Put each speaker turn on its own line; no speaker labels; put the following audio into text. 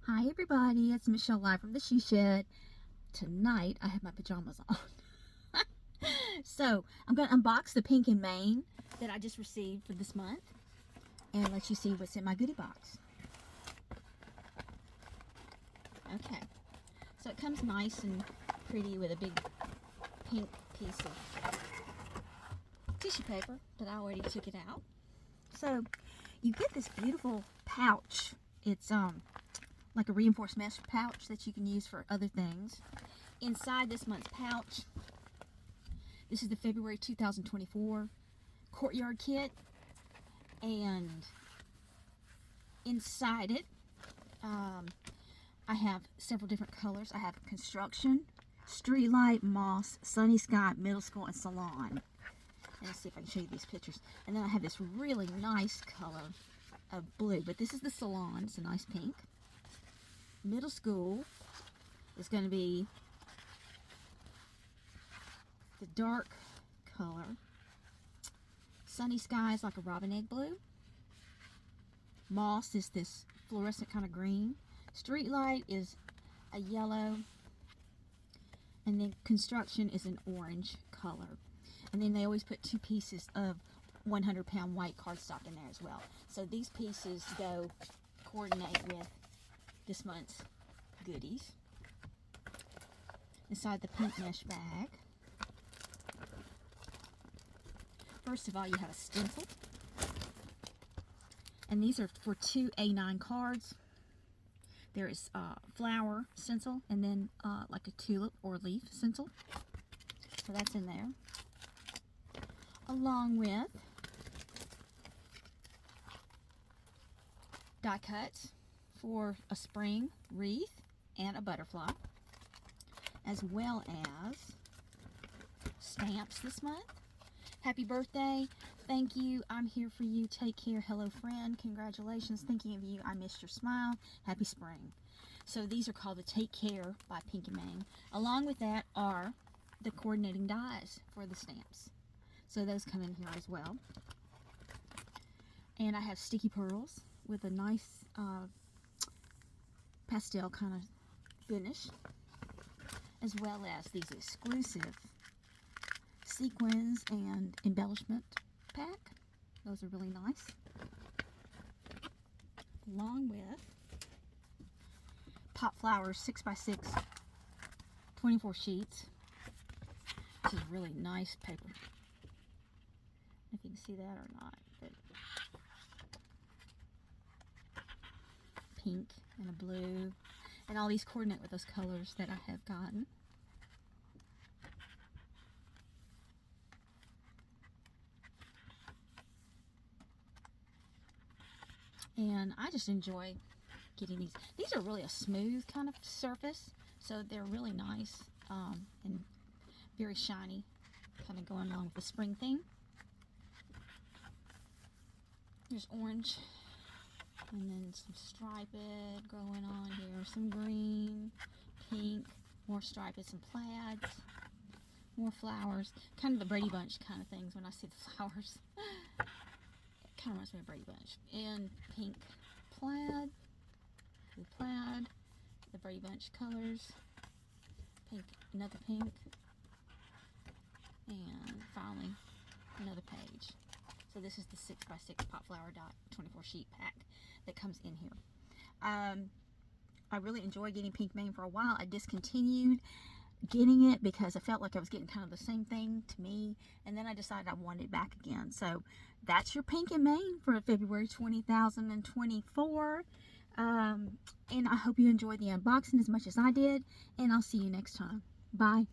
Hi everybody, it's Michelle live from the She Shed. Tonight I have my pajamas on. So I'm going to unbox the Pink and Mane that I just received for this month and let you see what's in my goodie box. Okay, so it comes nice and pretty with a big pink piece of tissue paper, but I already took it out. So you get this beautiful pouch. It's like a reinforced mesh pouch that you can use for other things. Inside this month's pouch, this is the February 2024 Courtyard Kit, and inside it I have several different colors. I have Construction, Street Light, Moss, Sunny Sky, Middle School, and Salon. And let's see if I can show you these pictures. And then I have this really nice color of blue, but this is the Salon. It's a nice pink. Middle School is going to be the dark color. Sunny Sky is like a robin egg blue. Moss is this fluorescent kind of green. Street Light is a yellow. And then Construction is an orange color. And then they always put 2 pieces of 100-pound white cardstock in there as well. So these pieces go coordinate with this month's goodies. Inside the pink mesh bag, first of all, you have a stencil, and these are for 2 A9 cards. There is flower stencil, and then like a tulip or leaf stencil. So that's in there, along with die cuts for a spring wreath and a butterfly, as well as stamps this month. Happy birthday, thank you, I'm here for you, take care, hello friend, congratulations, thinking of you, I missed your smile, happy spring. So these are called the Take Care by Pink and Mane. Along with that are the coordinating dies for the stamps. So those come in here as well. And I have sticky pearls with a nice pastel kind of finish, as well as these exclusive sequins and embellishment pack. Those are really nice. Along with Pop Flowers 6x6 24 sheets. This is really nice paper. If you can see that or not, but pink and a blue, and all these coordinate with those colors that I have gotten. And I just enjoy getting these. These are really a smooth kind of surface, so they're really nice and very shiny, kind of going along with the spring theme. There's orange, and then some striped going on here, some green, pink, more striped, some plaids, more flowers, kind of the Brady Bunch kind of things when I see the flowers. It kind of reminds me of Brady Bunch. And pink plaid, blue plaid, the Brady Bunch colors, pink, another pink, and finally another page. So this is the 6x6 Pop Flower Dot 24 sheet pack that comes in here. I really enjoyed getting Pink Mane for a while. I discontinued getting it because I felt like I was getting kind of the same thing to me, and then I decided I wanted it back again. So that's your Pink and Mane for February 2024. And I hope you enjoyed the unboxing as much as I did, and I'll see you next time. Bye.